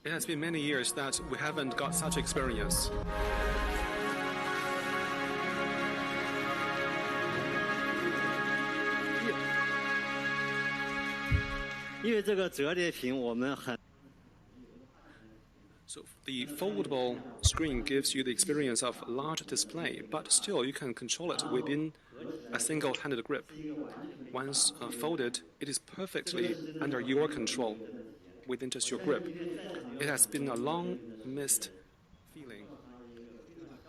It has been many years that we haven't got such experience. 因为这个折叠屏我们很 So the foldable screen gives you the experience of a large display, but still you can control it within a single-handed grip. Once folded, it is perfectly under your control within just your grip. It has been a long-missed feeling.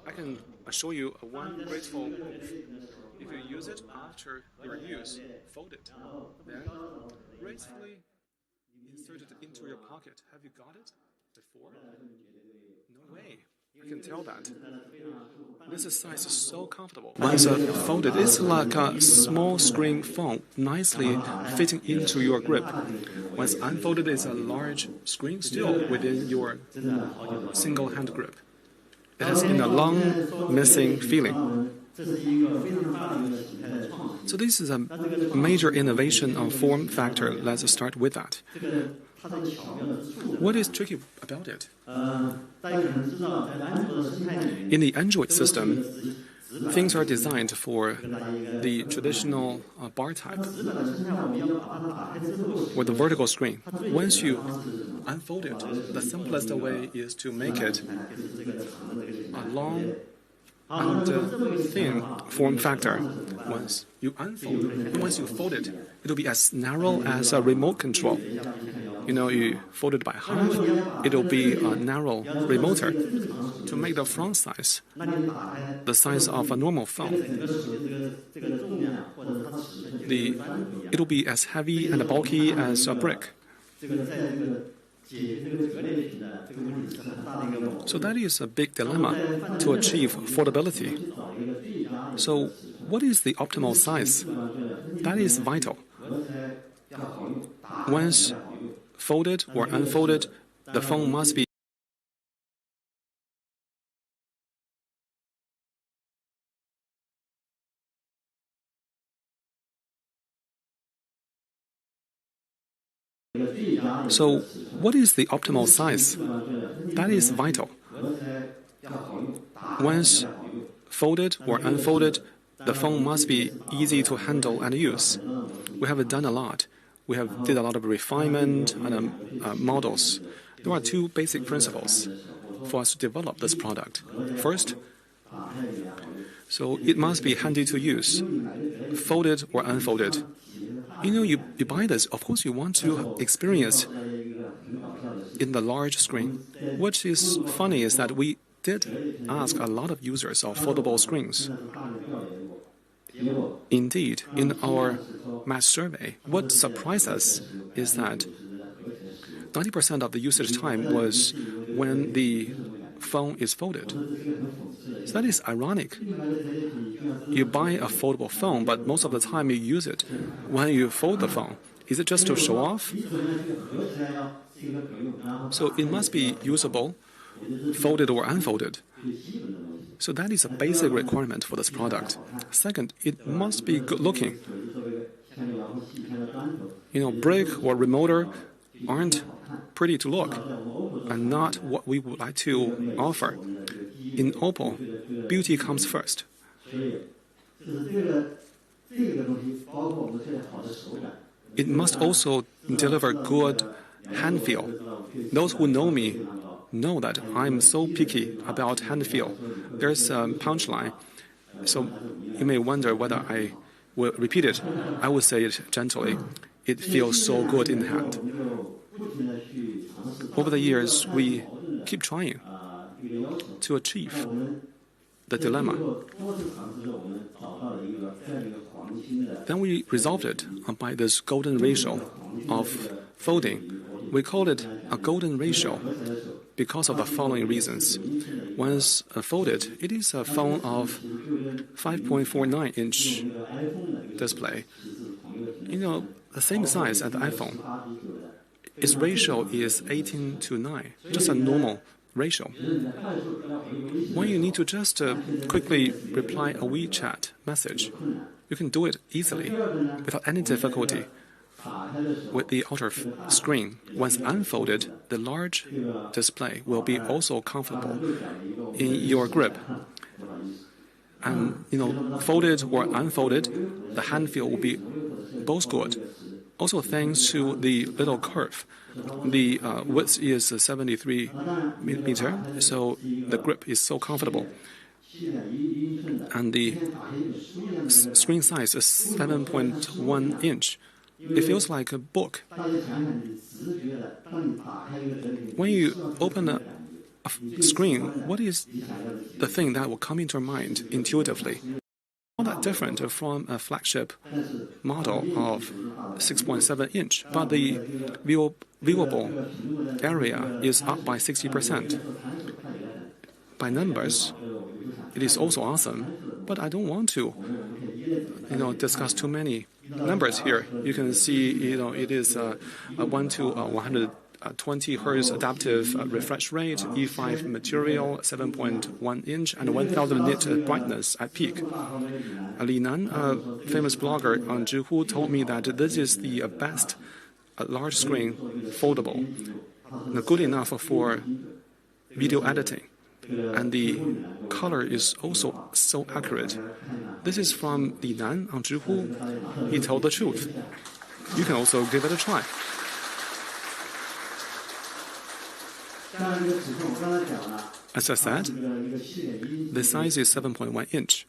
I can assure you one graceful move. If you use it after your use, fold it, then gracefully insert it into your pocket. Have you got it before? No way. I can tell that. This size is so comfortable. Once folded, it's like a small screen phone, nicely fitting into your grip. Once unfolded, it's a large screen still within your single hand grip. It has been a long missing feeling. So this is a major innovation on form factor. Let's start with that. What is tricky about it? In the Android system, things are designed for the traditional bar type or the vertical screen. Once you unfold it, the simplest way is to make it a long and thin form factor. Once you fold it, it will be as narrow as a remote control. You fold it by half, it will be a narrow remoter to make the front size the size of a normal phone. It will be as heavy and bulky as a brick. So that is a big dilemma to achieve foldability. So what is the optimal size? That is vital. Once folded or unfolded, the phone must be So, what is the optimal size? That is vital. Once folded or unfolded, the phone must be easy to handle and use. We have done a lot. We have did a lot of refinement and models. There are two basic principles for us to develop this product. First, so it must be handy to use, folded or unfolded. You buy this, of course you want to experience in the large screen. What is funny is that we did ask a lot of users of foldable screens. Indeed, in our mass survey, what surprised us is that 90% of the usage time was when the phone is folded. So that is ironic. You buy a foldable phone, but most of the time you use it when you fold the phone. Is it just to show off? So it must be usable, folded or unfolded. So that is a basic requirement for this product. Second, it must be good looking. Brick or remoter aren't pretty to look and not what we would like to offer. In Opel, beauty comes first. It must also deliver good hand feel. Those who know me know that I'm so picky about hand feel. There's a punchline, so you may wonder whether I will repeat it. I will say it gently. It feels so good in the hand. Over the years, we keep trying to achieve the dilemma. Then we resolved it by this golden ratio of folding. We call it a golden ratio because of the following reasons. Once folded, it is a phone of 5.49-inch display. The same size as the iPhone. Its ratio is 18:9, just a normal ratio. When you need to just quickly reply a WeChat message, you can do it easily, without any difficulty. with the outer screen. Once unfolded, the large display will be also comfortable in your grip. And folded or unfolded, the hand feel will be both good. Also, thanks to the little curve, the width is 73 millimeter, so the grip is so comfortable. And the screen size is 7.1 inch. It feels like a book. When you open a screen, what is the thing that will come into your mind intuitively? Not that different from a flagship model of 6.7 inch, but the viewable area is up by 60%. By numbers, it is also awesome, but I don't want to, discuss too many numbers here. You can see, it is a 1 to 120 hertz adaptive refresh rate, E5 material, 7.1 inch, and 1000 nit brightness at peak. Li Nan, a famous blogger on Zhihu, told me that this is the best large screen foldable, good enough for video editing. And the color is also so accurate. This is from Li Nan on Zhihu. He told the truth. You can also give it a try. As I said, the size is 7.1 inch.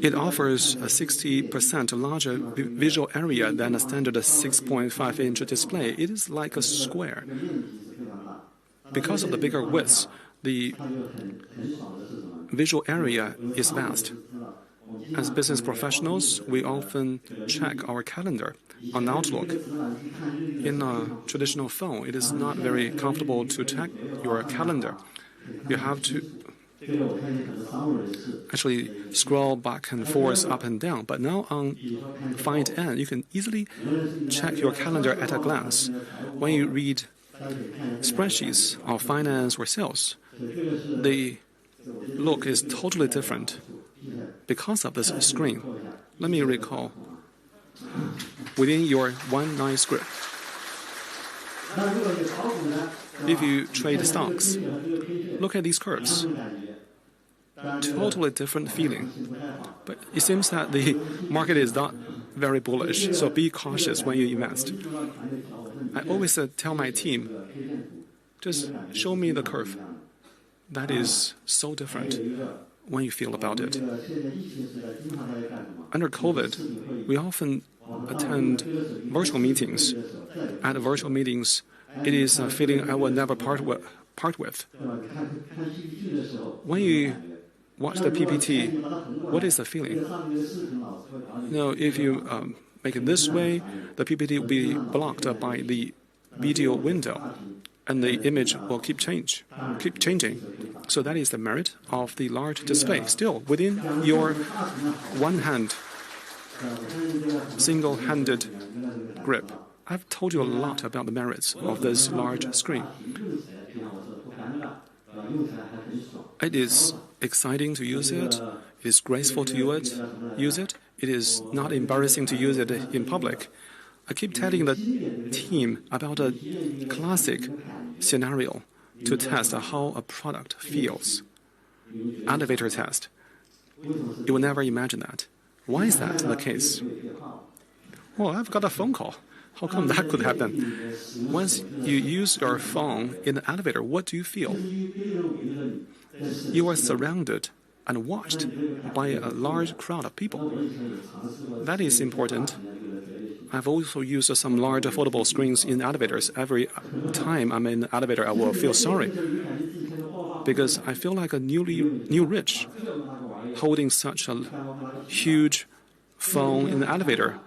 It offers a 60% larger visual area than a standard 6.5 inch display. It is like a square. Because of the bigger width, the visual area is vast. As business professionals, we often check our calendar on Outlook. In a traditional phone, it is not very comfortable to check your calendar. You have to actually scroll back and forth, up and down. But now on Find N, you can easily check your calendar at a glance. When you read spreadsheets of finance or sales, the look is totally different because of this screen. Let me recall. Within your one nice grip, if you trade stocks, look at these curves. Totally different feeling. But it seems that the market is not very bullish, so be cautious when you invest. I always tell my team, just show me the curve. That is so different when you feel about it. Under COVID, we often attend virtual meetings. At virtual meetings, it is a feeling I will never part with. When you watch the PPT, what is the feeling? If you make it this way, the PPT will be blocked by the video window, and the image will keep changing. So that is the merit of the large display. Still, within your one hand, single-handed grip. I've told you a lot about the merits of this large screen. It is exciting to use it. It is graceful to use it. It is not embarrassing to use it in public. I keep telling the team about a classic scenario to test how a product feels. Elevator test. You will never imagine that. Why is that the case? Well, I've got a phone call. How come that could happen? Once you use your phone in the elevator, what do you feel? You are surrounded and watched by a large crowd of people. That is important. I've also used some large foldable screens in elevators. Every time I'm in the elevator, I will feel sorry because I feel like a new rich holding such a huge phone in the elevator.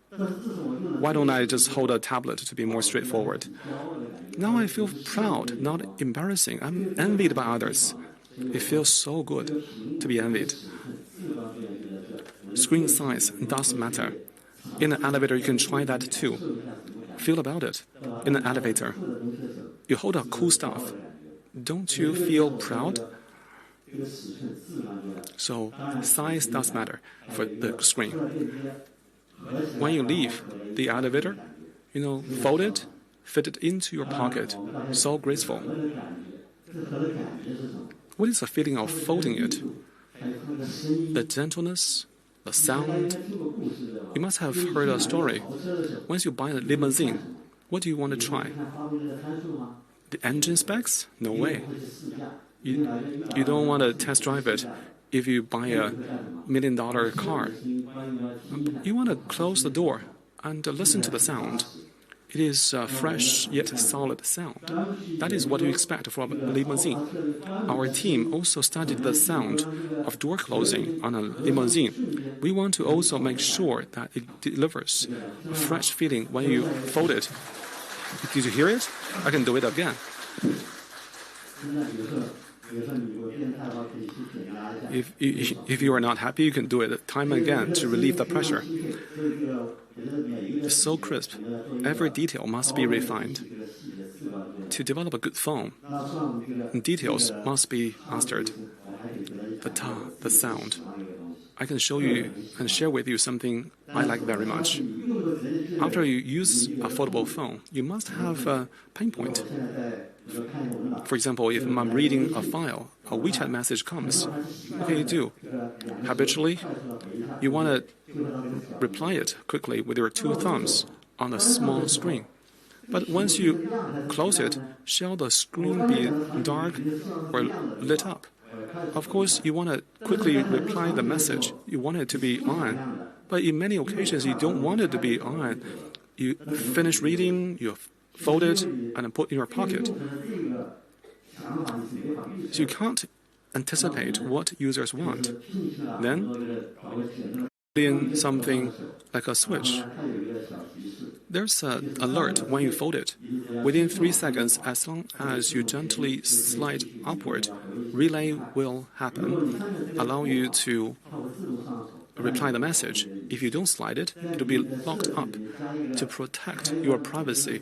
Why don't I just hold a tablet to be more straightforward? Now I feel proud, not embarrassing. I'm envied by others. It feels so good to be envied. Screen size does matter. In an elevator, you can try that too. Feel about it. In an elevator, you hold a cool stuff. Don't you feel proud? So size does matter for the screen. When you leave the elevator, fold it, fit it into your pocket. So graceful. What is the feeling of folding it? The gentleness, the sound. You must have heard a story. Once you buy a limousine, what do you want to try? The engine specs? No way. You don't want to test drive it if you buy a $1 million car. You want to close the door and listen to the sound. It is a fresh yet solid sound. That is what you expect from a limousine. Our team also studied the sound of door closing on a limousine. We want to also make sure that it delivers a fresh feeling when you fold it. Did you hear it? I can do it again. If you are not happy, you can do it time and again to relieve the pressure. It's so crisp. Every detail must be refined. To develop a good phone, details must be mastered. The sound. I can show you and share with you something I like very much. After you use a foldable phone, you must have a pain point. For example, if I'm reading a file, a WeChat message comes, what can you do? Habitually, you want to reply it quickly with your two thumbs on a small screen. But once you close it, shall the screen be dark or lit up? Of course, you want to quickly reply the message. You want it to be on. But in many occasions, you don't want it to be on. You finish reading, you fold it, and put in your pocket. So you can't anticipate what users want. Then, in something like a switch. There's an alert when you fold it. Within 3 seconds, as long as you gently slide upward, relay will happen, allow you to reply the message. If you don't slide it, it will be locked up to protect your privacy.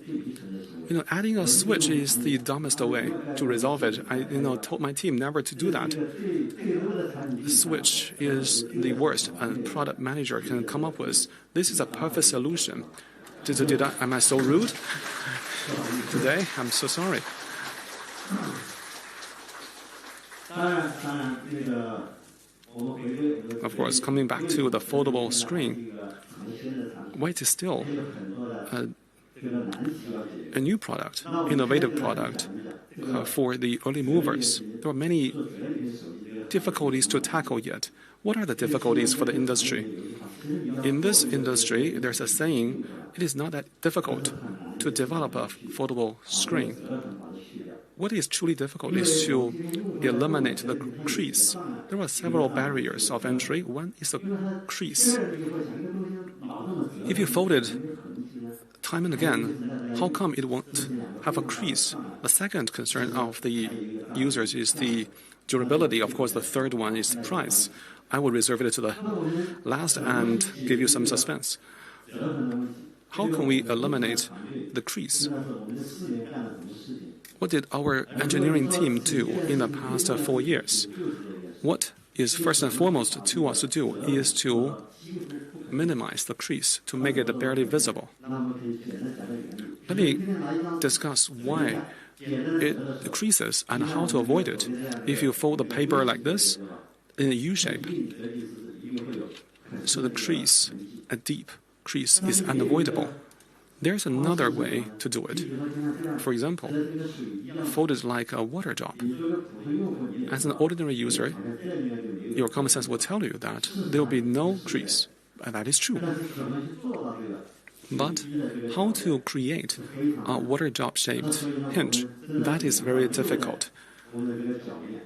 Adding a switch is the dumbest way to resolve it. I told my team never to do that. The switch is the worst a product manager can come up with. This is a perfect solution. Am I so rude today? I'm so sorry. Of course, coming back to the foldable screen, white is still a new product, innovative product for the early movers. There are many difficulties to tackle yet. What are the difficulties for the industry? In this industry, there's a saying, it is not that difficult to develop a foldable screen. What is truly difficult is to eliminate the crease. There are several barriers of entry. One is the crease. If you fold it time and again, how come it won't have a crease? The second concern of the users is the durability. Of course, the third one is the price. I will reserve it to the last and give you some suspense. How can we eliminate the crease? What did our engineering team do in the past 4 years? What is first and foremost to us to do is to minimize the crease, to make it barely visible. Let me discuss why it creases and how to avoid it. If you fold the paper like this, in a U shape, so the crease, a deep crease, is unavoidable. There's another way to do it. For example, fold it like a water drop. As an ordinary user, your common sense will tell you that there will be no crease, and that is true. But how to create a water drop shaped hinge, that is very difficult.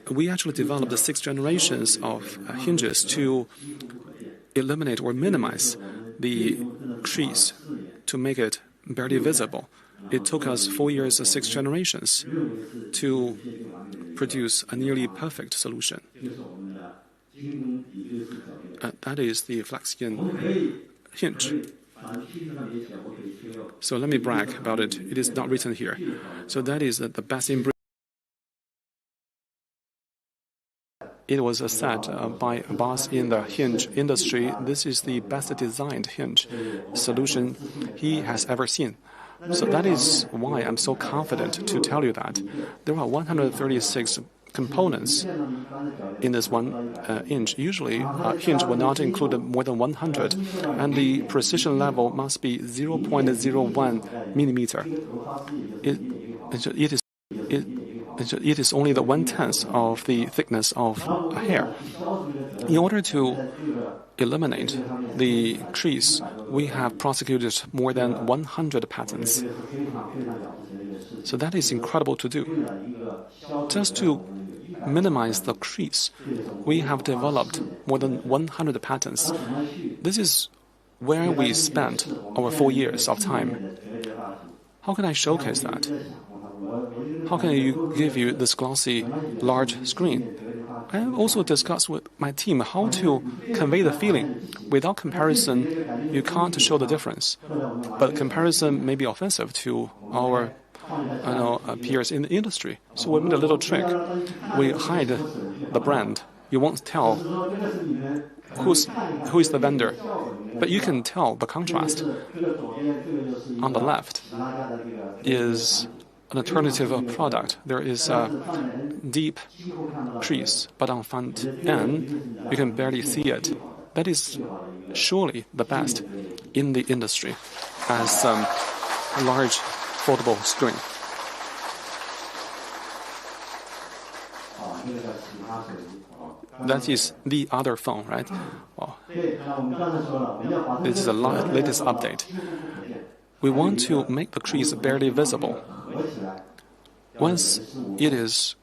We actually developed 6 generations of hinges to eliminate or minimize the crease, to make it barely visible. It took us 4 years, 6 generations to produce a nearly perfect solution. That is the FlexSkin hinge. So let me brag about it. It is not written here. So that is the best in breed. It was said by a boss in the hinge industry, this is the best designed hinge solution he has ever seen. So that is why I'm so confident to tell you that there are 136 components in this 1 inch. Usually, a hinge will not include more than 100, and the precision level must be 0.01 millimeter. It is only the 1/10 of the thickness of a hair. In order to eliminate the crease, we have prosecuted more than 100 patents. So that is incredible to do. Just to minimize the crease, we have developed more than 100 patents. This is where we spent our 4 years of time. How can I showcase that? How can I give you this glossy, large screen? I have also discussed with my team how to convey the feeling. Without comparison, you can't show the difference. But comparison may be offensive to our peers in the industry. So we made a little trick. We hide the brand. You won't tell who is the vendor, but you can tell the contrast. On the left is an alternative product. There is a deep crease, but on front end, you can barely see it. That is surely the best in the industry as a large foldable screen. That is the other phone, right? Well, this is the latest update. We want to make the crease barely visible. Once it is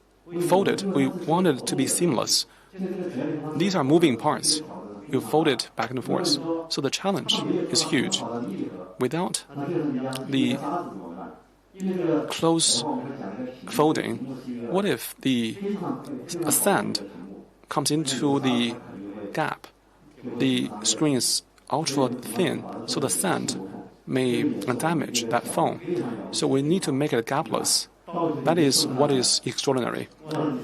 folded, we want it to be seamless. These are moving parts. You fold it back and forth. So the challenge is huge. Without the close folding, what if a sand comes into the gap? The screen is ultra thin, so the sand may damage that phone. So we need to make it gapless. That is what is extraordinary.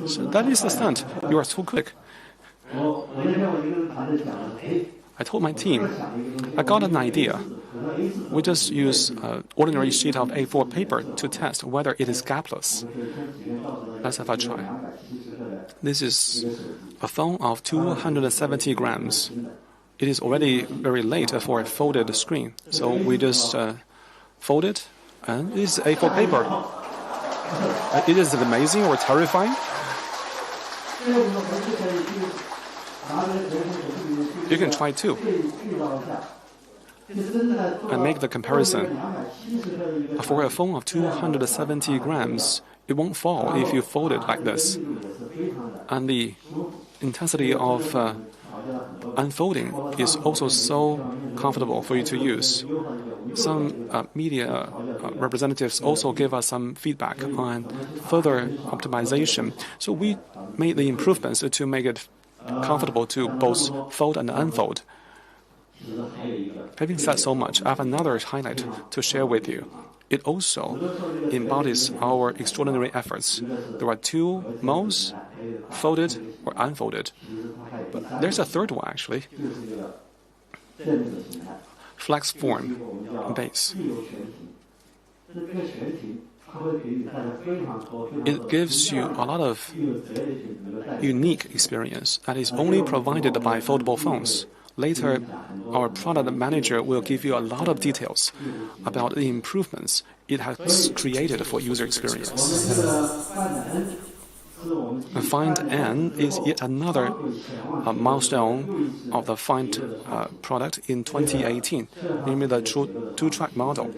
So that is the stunt. You are so quick. I told my team, I got an idea. We just use an ordinary sheet of A4 paper to test whether it is gapless. Let's have a try. This is a phone of 270 grams. It is already very late for a folded screen. So we just fold it, and it is A4 paper. It is amazing or terrifying. You can try too. And make the comparison. For a phone of 270 grams, it won't fall if you fold it like this. And the intensity of unfolding is also so comfortable for you to use. Some media representatives also gave us some feedback on further optimization. So we made the improvements to make it comfortable to both fold and unfold. Having said so much, I have another highlight to share with you. It also embodies our extraordinary efforts. There are 2 modes, folded or unfolded. But there's a third one, actually. Flex form base. It gives you a lot of unique experience that is only provided by foldable phones. Later, our product manager will give you a lot of details about the improvements it has created for user experience. Find N is yet another milestone of the Find product in 2018, namely the two-track model.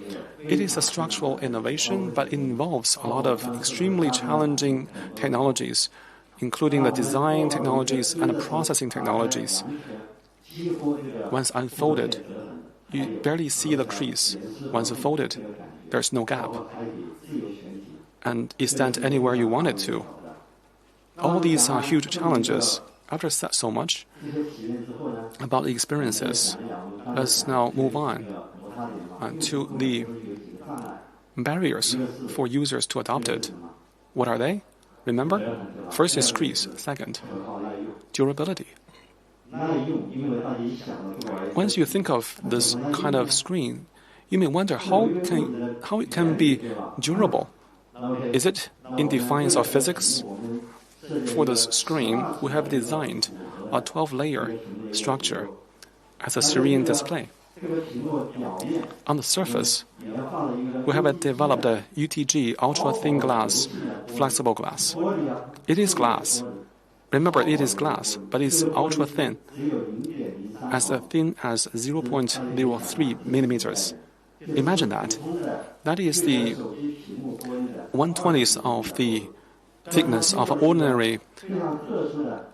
It is a structural innovation, but it involves a lot of extremely challenging technologies, including the design technologies and the processing technologies. Once unfolded, you barely see the crease. Once folded, there's no gap. And it stands anywhere you want it to. All these are huge challenges. After said so much about the experiences, let's now move on to the barriers for users to adopt it. What are they? Remember? First is Crease. Second, durability. Once you think of this kind of screen, you may wonder how it can be durable. Is it in defiance of physics? For this screen, we have designed a 12-layer structure as a serene display. On the surface, we have developed a UTG ultra-thin glass, flexible glass. It is glass. Remember, it is glass, but it's ultra-thin, as thin as 0.03 millimeters. Imagine that. That is the 1/20th of the thickness of an ordinary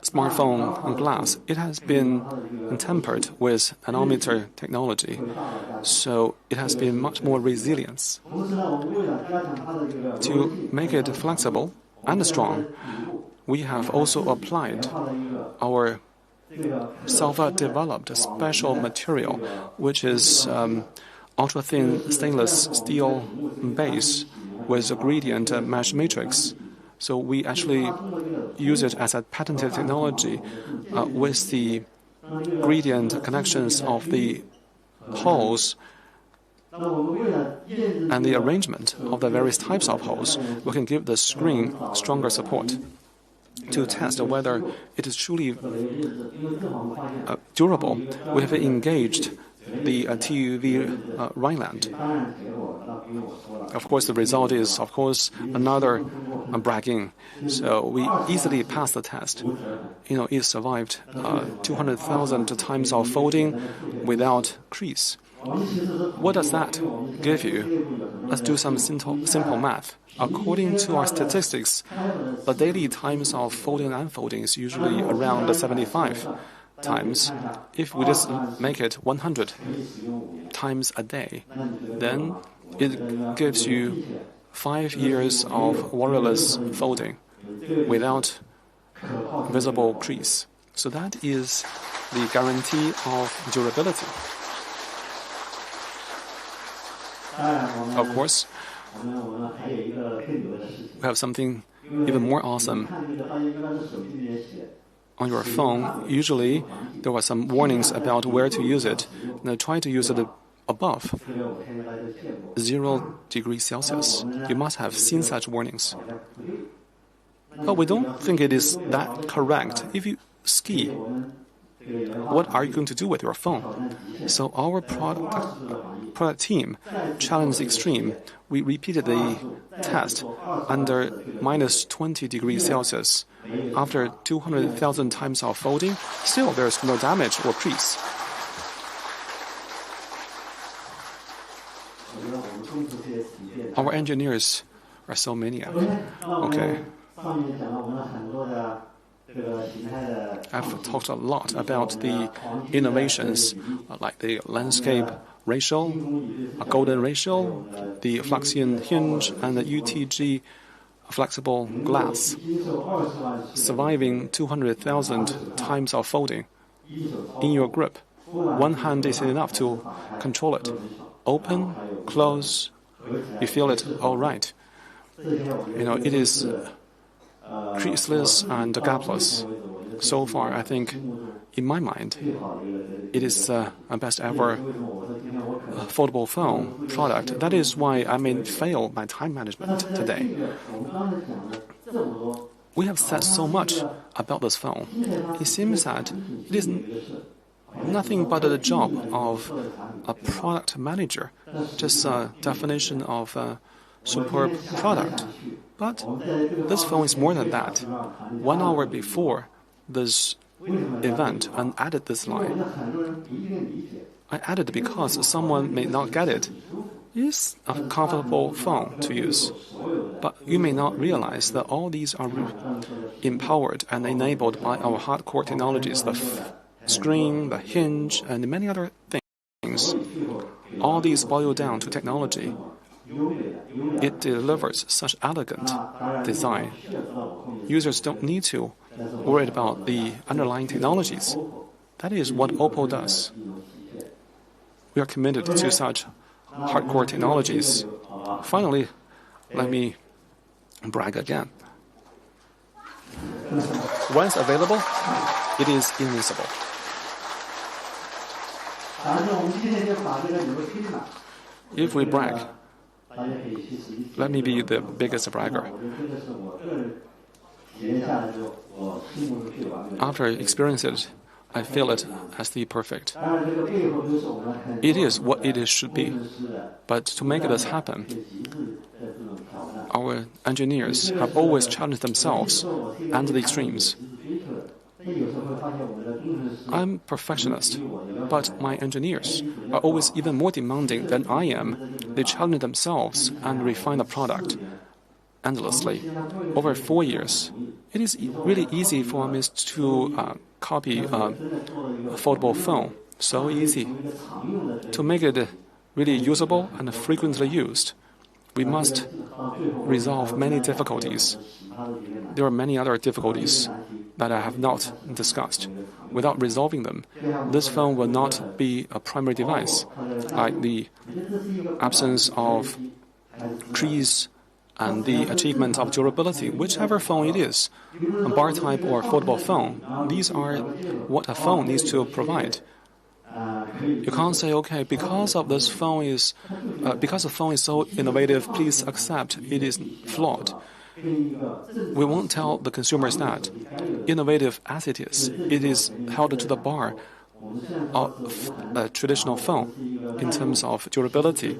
smartphone glass. It has been tempered with nanometer technology, so it has been much more resilient. To make it flexible and strong, we have also applied our self-developed special material, which is ultra-thin stainless steel base with a gradient mesh matrix. So we actually use it as a patented technology with the gradient connections of the holes and the arrangement of the various types of holes. We can give the screen stronger support to test whether it is truly durable. We have engaged the TUV Rhineland. Of course, the result is, another bragging. So we easily passed the test. It survived 200,000 times of folding without crease. What does that give you? Let's do some simple math. According to our statistics, the daily times of folding and unfolding is usually around 75 times. If we just make it 100 times a day, then it gives you 5 years of worryless folding without visible crease. So that is the guarantee of durability. Of course, we have something even more awesome. On your phone, usually there are some warnings about where to use it. Now try to use it above 0 degrees Celsius. You must have seen such warnings. But we don't think it is that correct. If you ski, what are you going to do with your phone? So our product team challenged extreme. We repeated the test under minus 20 degrees Celsius. After 200,000 times of folding, still there's no damage or crease. Our engineers are so maniac. Okay. I've talked a lot about the innovations like the landscape ratio, a golden ratio, the Flexion hinge, and the UTG flexible glass, surviving 200,000 times of folding. In your grip, one hand is enough to control it. Open, close, you feel it all right. It is creaseless and gapless. So far, I think, in my mind, it is a best ever foldable phone product. That is why I may fail my time management today. We have said so much about this phone. It seems that it is nothing but the job of a product manager, just a definition of a superb product. But this phone is more than that. 1 hour before this event, I added this line. I added it because someone may not get it. It's a comfortable phone to use. But you may not realize that all these are empowered and enabled by our hardcore technologies, the screen, the hinge, and many other things. All these boil down to technology. It delivers such elegant design. Users don't need to worry about the underlying technologies. That is what Opel does. We are committed to such hardcore technologies. Finally, let me brag again. Once available, it is invincible. If we brag, let me be the biggest bragger. After I experience it, I feel it as the perfect. It is what it should be. But to make this happen, our engineers have always challenged themselves and the extremes. I'm perfectionist, but my engineers are always even more demanding than I am. They challenge themselves and refine the product endlessly. Over 4 years, it is really easy for me to copy a foldable phone. So easy. To make it really usable and frequently used, we must resolve many difficulties. There are many other difficulties that I have not discussed. Without resolving them, this phone will not be a primary device, like the absence of crease and the achievement of durability, whichever phone it is, a bar type or foldable phone. These are what a phone needs to provide. You can't say, okay, because the phone is so innovative, please accept it is flawed. We won't tell the consumers that. Innovative as it is held to the bar of a traditional phone in terms of durability.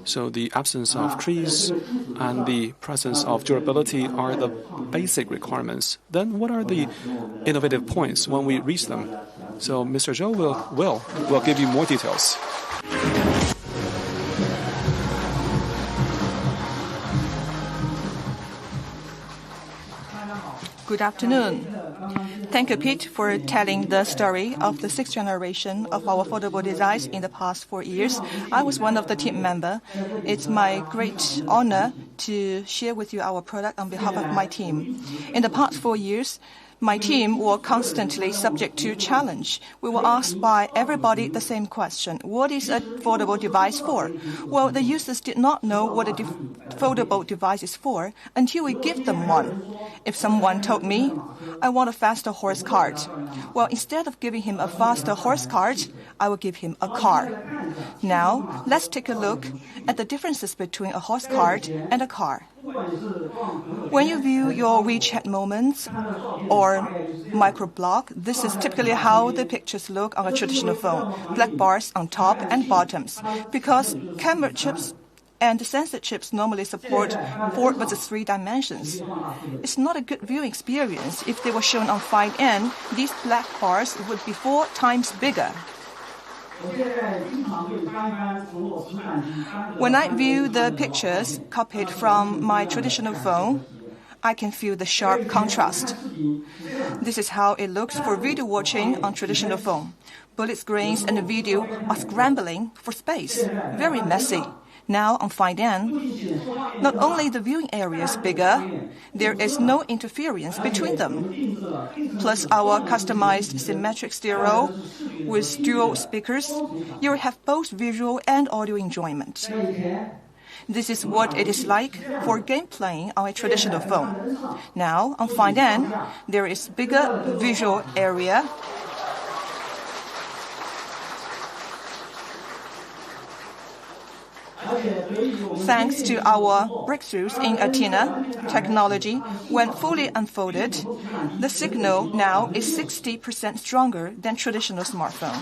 So the absence of crease and the presence of durability are the basic requirements. Then what are the innovative points when we reach them? So Mr. Zhou will give you more details. Good afternoon. Thank you, Pete, for telling the story of the 6th generation of our foldable device in the past 4 years. I was one of the team members. It's my great honor to share with you our product on behalf of my team. In the past 4 years, my team were constantly subject to challenge. We were asked by everybody the same question: what is a foldable device for? Well, the users did not know what a foldable device is for until we give them one. If someone told me, I want a faster horse cart, well, instead of giving him a faster horse cart, I will give him a car. Now, let's take a look at the differences between a horse cart and a car. When you view your WeChat moments or microblog, this is typically how the pictures look on a traditional phone. Black bars on top and bottoms. Because camera chips and sensor chips normally support 4 versus 3 dimensions. It's not a good viewing experience. If they were shown on 5N, these black bars would be 4 times bigger. When I view the pictures copied from my traditional phone, I can feel the sharp contrast. This is how it looks for video watching on traditional phone. Bullet screens and the video are scrambling for space. Very messy. Now on 5N, not only the viewing area is bigger, there is no interference between them. Plus our customized symmetric stereo with dual speakers, you will have both visual and audio enjoyment. This is what it is like for game playing on a traditional phone. Now on 5N, there is bigger visual area, thanks to our breakthroughs in antenna technology. When fully unfolded, the signal now is 60% stronger than traditional smartphone.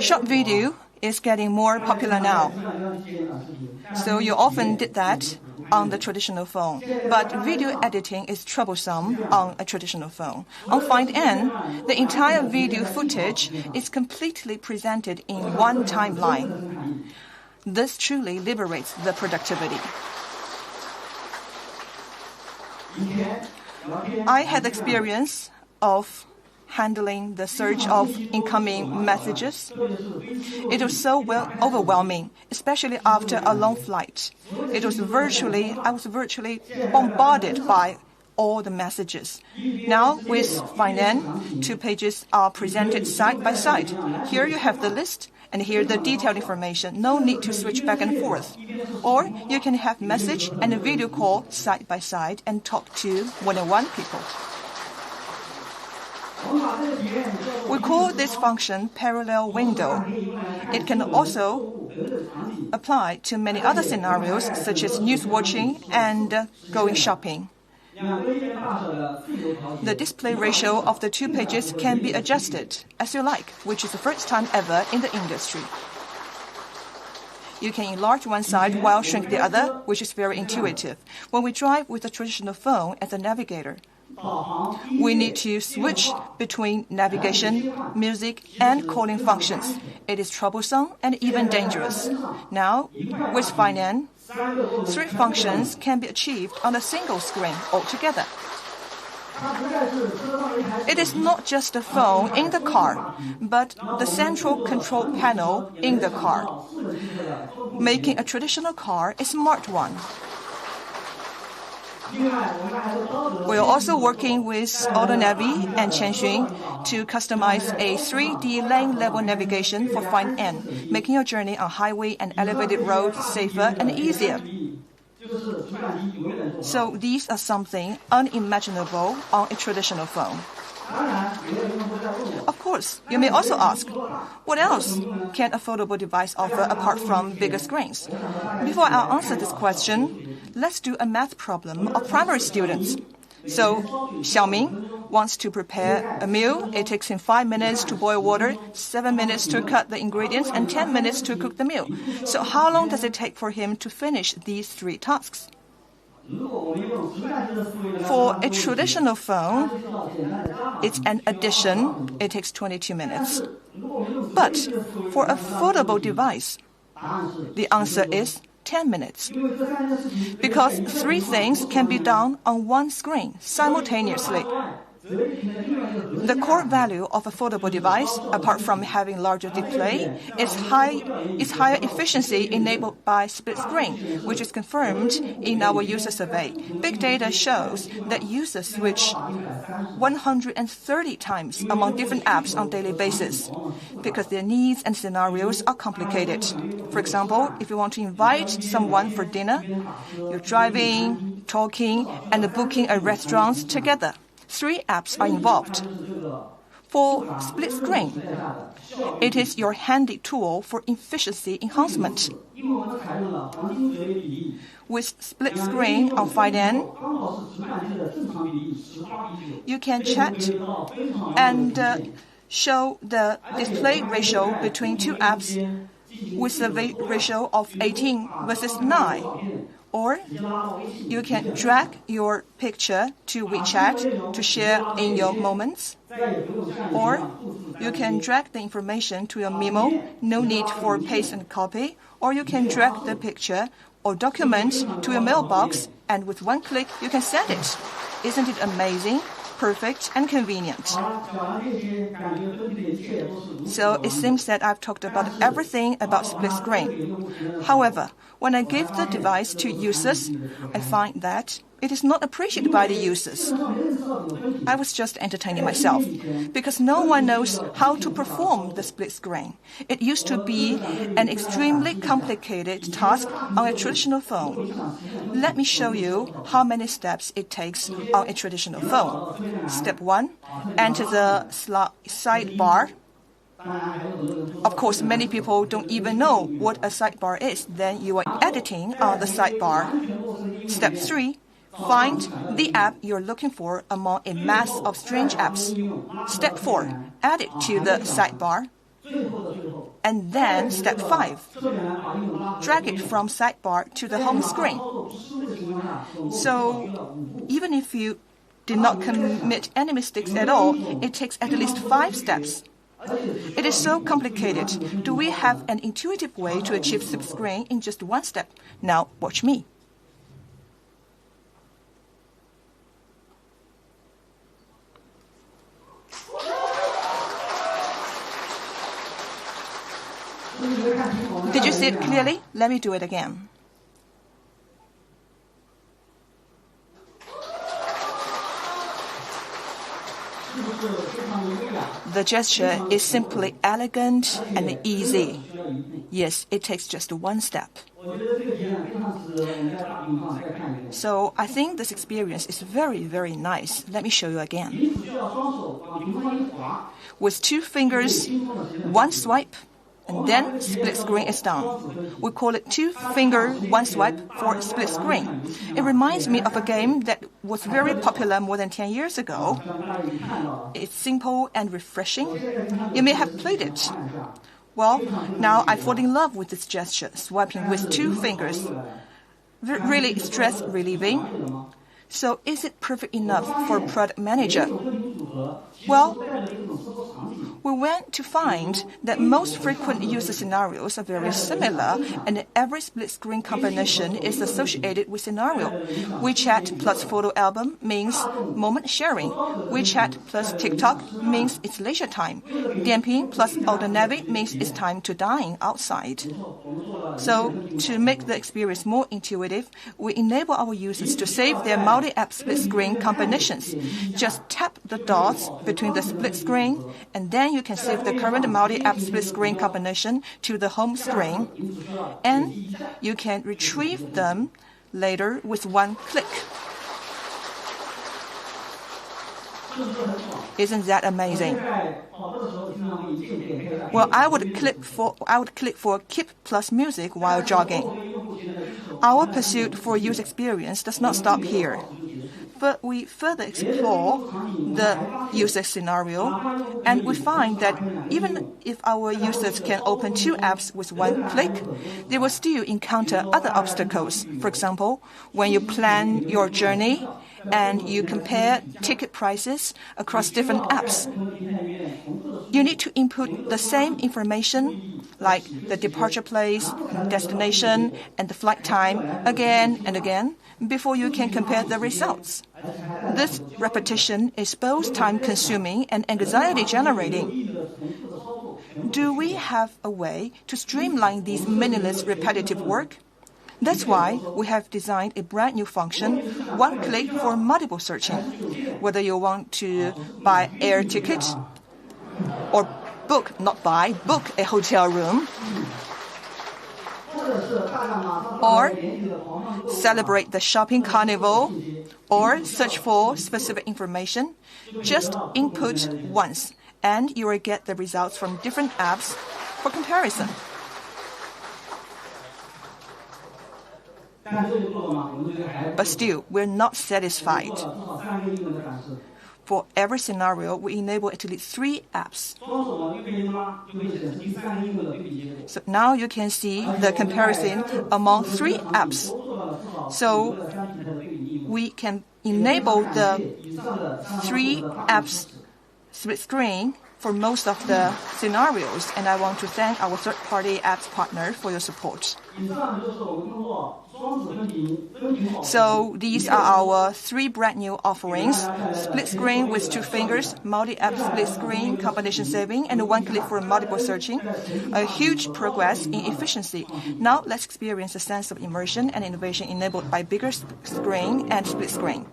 Short video is getting more popular now. So you often did that on the traditional phone. But video editing is troublesome on a traditional phone. On 5N, the entire video footage is completely presented in one timeline. This truly liberates the productivity. I had experience of handling the surge of incoming messages. It was so overwhelming, especially after a long flight. I was virtually bombarded by all the messages. Now, with Finan, 2 pages are presented side by side. Here you have the list, and here the detailed information. No need to switch back and forth. Or you can have message and a video call side by side and talk to more than one people. We call this function parallel window. It can also apply to many other scenarios, such as news watching and going shopping. The display ratio of the 2 pages can be adjusted as you like, which is the first time ever in the industry. You can enlarge one side while shrink the other, which is very intuitive. When we drive with a traditional phone as a navigator, we need to switch between navigation, music, and calling functions. It is troublesome and even dangerous. Now, with Finan, 3 functions can be achieved on a single screen altogether. It is not just a phone in the car, but the central control panel in the car, making a traditional car a smart one. We are also working with AutoNavi and Qianxun to customize a 3D lane-level navigation for Finan, making your journey on highway and elevated roads safer and easier. So these are something unimaginable on a traditional phone. Of course, you may also ask, what else can a foldable device offer apart from bigger screens? Before I answer this question, let's do a math problem of primary students. So, Xiaoming wants to prepare a meal. It takes him 5 minutes to boil water, 7 minutes to cut the ingredients, and 10 minutes to cook the meal. So how long does it take for him to finish these 3 tasks? For a traditional phone, it's an addition. It takes 22 minutes. But for a foldable device, the answer is 10 minutes. Because 3 things can be done on one screen simultaneously. The core value of a foldable device, apart from having larger display, is higher efficiency enabled by split screen, which is confirmed in our user survey. Big data shows that users switch 130 times among different apps on a daily basis because their needs and scenarios are complicated. For example, if you want to invite someone for dinner, you're driving, talking, and booking a restaurant together. 3 apps are involved. For split screen, it is your handy tool for efficiency enhancement. With split screen on Finan, you can chat and show the display ratio between 2 apps with the ratio of 18 versus 9. Or you can drag your picture to WeChat to share in your moments. Or you can drag the information to your memo, no need for paste and copy. Or you can drag the picture or document to your mailbox, and with one click you can send it. Isn't it amazing? Perfect and convenient. So it seems that I've talked about everything about split screen. However, when I give the device to users, I find that it is not appreciated by the users. I was just entertaining myself because no one knows how to perform the split screen. It used to be an extremely complicated task on a traditional phone. Let me show you how many steps it takes on a traditional phone. Step 1, enter the sidebar. Of course, many people don't even know what a sidebar is. Then you are editing on the sidebar. Step 3, find the app you're looking for among a mass of strange apps. Step 4, add it to the sidebar. And then step 5, drag it from sidebar to the home screen. So even if you did not commit any mistakes at all, it takes at least 5 steps. It is so complicated. Do we have an intuitive way to achieve split screen in just 1 step? Now watch me. Did you see it clearly? Let me do it again. The gesture is simply elegant and easy. Yes, it takes just one step. So I think this experience is very, very nice. Let me show you again. With 2 fingers, 1 swipe, and then split screen is done. We call it 2-finger, 1 swipe for split screen. It reminds me of a game that was very popular more than 10 years ago. It's simple and refreshing. You may have played it. Well, now I fall in love with this gesture, swiping with 2 fingers. Really stress relieving. So is it perfect enough for a product manager? Well, we went to find that most frequent user scenarios are very similar, and every split-screen combination is associated with scenario. WeChat plus photo album means moment sharing. WeChat plus TikTok means it's leisure time. Dianping plus AutoNavi means it's time to dine outside. So, to make the experience more intuitive, we enable our users to save their multi-app split-screen combinations. Just tap the dots between the split screen, and then you can save the current multi-app split-screen combination to the home screen, and you can retrieve them later with 1 click. Isn't that amazing? Well, I would click for Keep plus music while jogging. Our pursuit for user experience does not stop here. But we further explore the user scenario, and we find that even if our users can open 2 apps with 1 click, they will still encounter other obstacles. For example, when you plan your journey and you compare ticket prices across different apps, you need to input the same information like the departure place, destination, and the flight time again and again before you can compare the results. This repetition is both time-consuming and anxiety-generating. Do we have a way to streamline these meaningless repetitive work? That's why we have designed a brand new function, 1 click for multiple searching. Whether you want to buy air tickets or book a hotel room, or celebrate the shopping carnival, or search for specific information, just input once, and you will get the results from different apps for comparison. But still, we're not satisfied. For every scenario, we enable at least 3 apps. So now you can see the comparison among 3 apps. So we can enable the 3 apps split screen for most of the scenarios, and I want to thank our third-party apps partner for your support. So these are our 3 brand new offerings: split screen with 2 fingers, multi-app split screen, combination saving, and 1 click for multiple searching. A huge progress in efficiency. Now let's experience a sense of immersion and innovation enabled by bigger screen and split screen.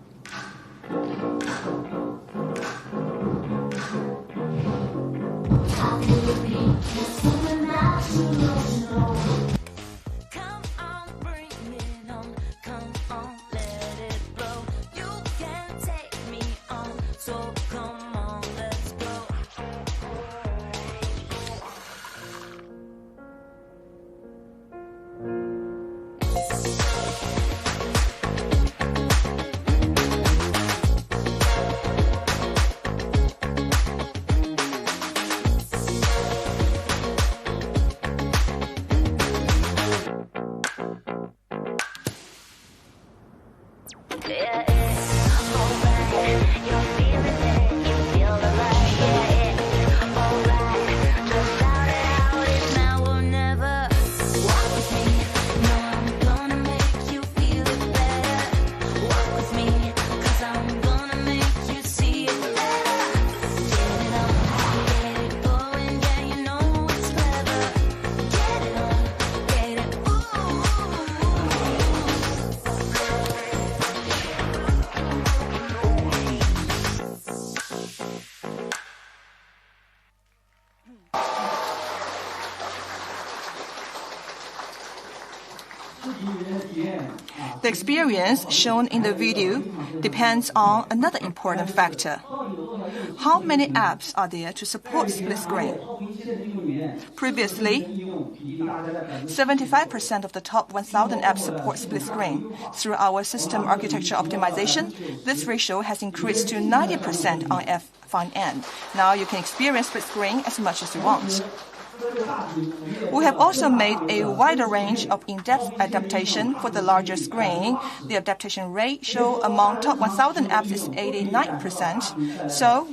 The experience shown in the video depends on another important factor. How many apps are there to support split screen? Previously, 75% of the top 1,000 apps support split screen. Through our system architecture optimization, this ratio has increased to 90% on Find N. Now you can experience split screen as much as you want. We have also made a wider range of in-depth adaptation for the larger screen. The adaptation ratio among top 1,000 apps is 89%, so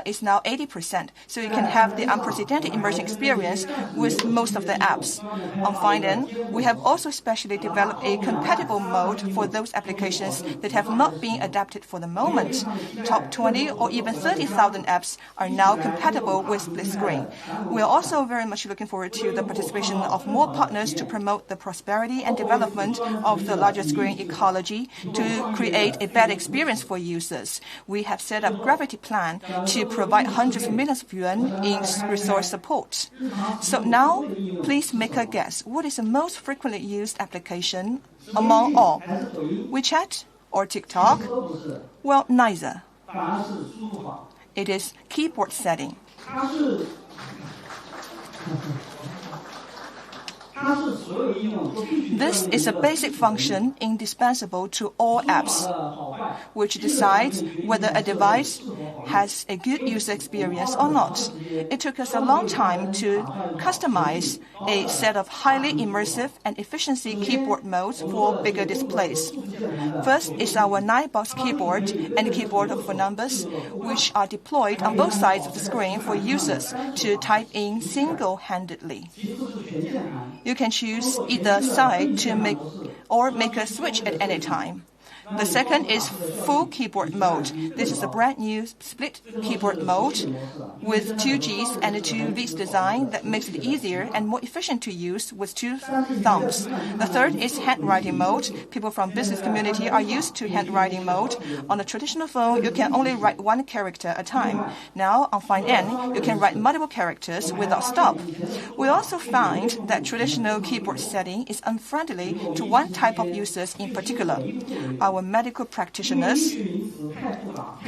it's now 80%. So you can have the unprecedented immersion experience with most of the apps. On Find-N, we have also specially developed a compatible mode for those applications that have not been adapted for the moment. Top 20 or even 30,000 apps are now compatible with split screen. We are also very much looking forward to the participation of more partners to promote the prosperity and development of the larger screen ecology to create a better experience for users. We have set up Gravity Plan to provide hundreds of millions of yuan in resource support. So now, please make a guess. What is the most frequently used application among all? WeChat or TikTok? Well, neither. It is keyboard setting. This is a basic function indispensable to all apps, which decides whether a device has a good user experience or not. It took us a long time to customize a set of highly immersive and efficiency keyboard modes for bigger displays. First is our 9-box keyboard and keyboard for numbers, which are deployed on both sides of the screen for users to type in single-handedly. You can choose either side to make a switch at any time. The second is full keyboard mode. This is a brand new split keyboard mode with 2 Gs and 2 Vs design that makes it easier and more efficient to use with 2 thumbs. The third is handwriting mode. People from business community are used to handwriting mode. On a traditional phone, you can only write 1 character at a time. Now, on Find-N, you can write multiple characters without stop. We also find that traditional keyboard setting is unfriendly to one type of users in particular. Our medical practitioners,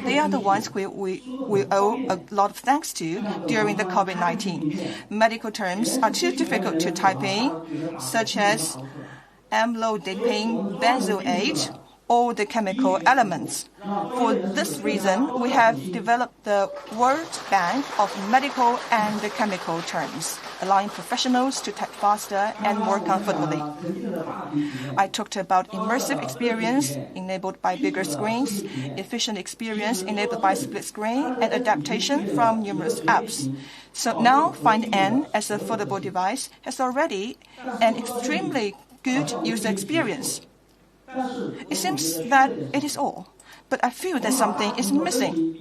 they are the ones we owe a lot of thanks to during the COVID-19. Medical terms are too difficult to type in, such as amlodipine benzoate or the chemical elements. For this reason, we have developed the word bank of medical and chemical terms, allowing professionals to type faster and more comfortably. I talked about immersive experience enabled by bigger screens, efficient experience enabled by split screen, and adaptation from numerous apps. So now Find-N as a foldable device has already an extremely good user experience. It seems that it is all, but I feel that something is missing.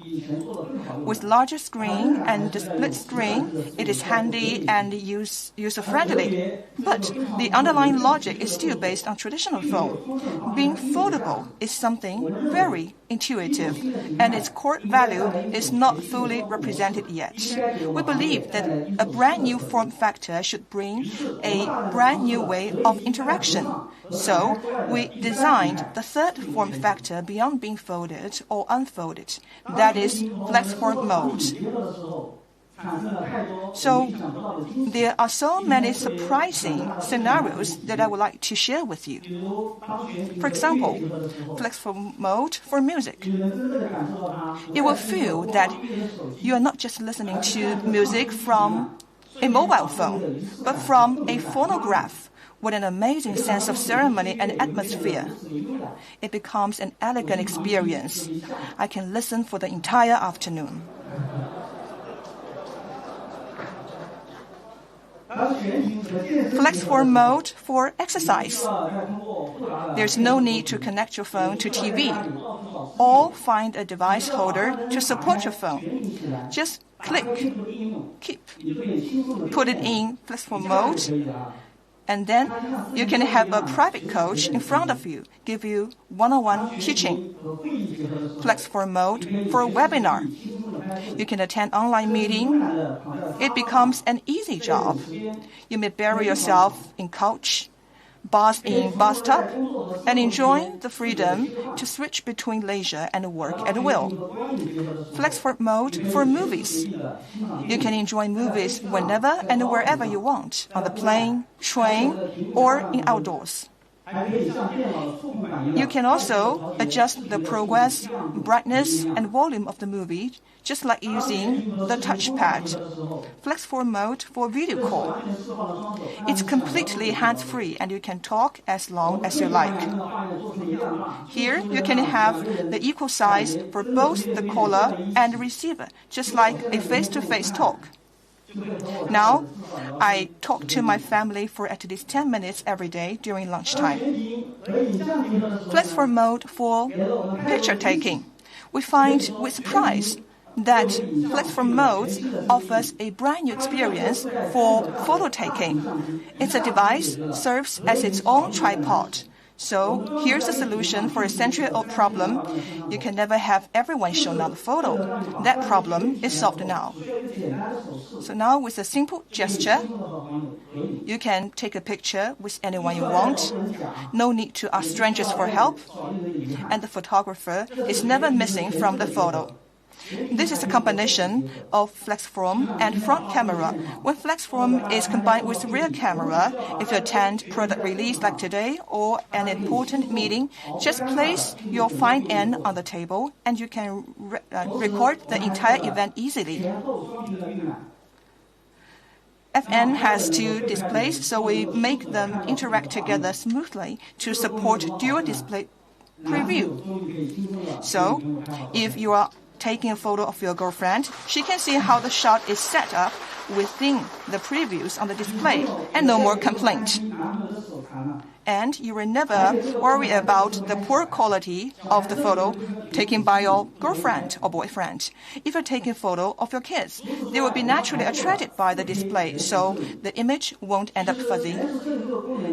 With larger screen and the split screen, it is handy and user-friendly, but the underlying logic is still based on traditional phone. Being foldable is something very intuitive, and its core value is not fully represented yet. We believe that a brand new form factor should bring a brand new way of interaction. So we designed the third form factor beyond being folded or unfolded, that is FlexForm mode. So there are so many surprising scenarios that I would like to share with you. For example, FlexForm mode for music. You will feel that you are not just listening to music from a mobile phone, but from a phonograph with an amazing sense of ceremony and atmosphere. It becomes an elegant experience. I can listen for the entire afternoon. FlexForm mode for exercise. There's no need to connect your phone to TV or find a device holder to support your phone. Just click, keep, put it in FlexForm mode, and then you can have a private coach in front of you, give you one-on-one teaching. FlexForm mode for a webinar. You can attend online meeting. It becomes an easy job. You may bury yourself in couch bath in bathtub, and enjoying the freedom to switch between leisure and work at will. Flex Forward Mode for movies. You can enjoy movies whenever and wherever you want, on the plane, train, or in outdoors. You can also adjust the progress, brightness, and volume of the movie, just like using the touchpad. Flex Forward Mode for video call. It's completely hands-free and you can talk as long as you like. Here, you can have the equal size for both the caller and receiver, just like a face-to-face talk. Now, I talk to my family for at least 10 minutes every day during lunchtime. Flex Forward Mode for picture taking. We find with surprise that Flex Forward Mode offers a brand new experience for photo taking. It's a device serves as its own tripod. So here's a solution for a century-old problem. You can never have everyone show another photo. That problem is solved now. So now with a simple gesture, you can take a picture with anyone you want. No need to ask strangers for help. And the photographer is never missing from the photo. This is a combination of flex form and front camera. When flex form is combined with rear camera, if you attend product release like today or an important meeting, just place your Find N on the table and you can record the entire event easily. FN has two displays, so we make them interact together smoothly to support dual display preview. So, if you are taking a photo of your girlfriend, she can see how the shot is set up within the previews on the display, and no more complaint. And you will never worry about the poor quality of the photo taken by your girlfriend or boyfriend. If you're taking a photo of your kids, they will be naturally attracted by the display, so the image won't end up fuzzy.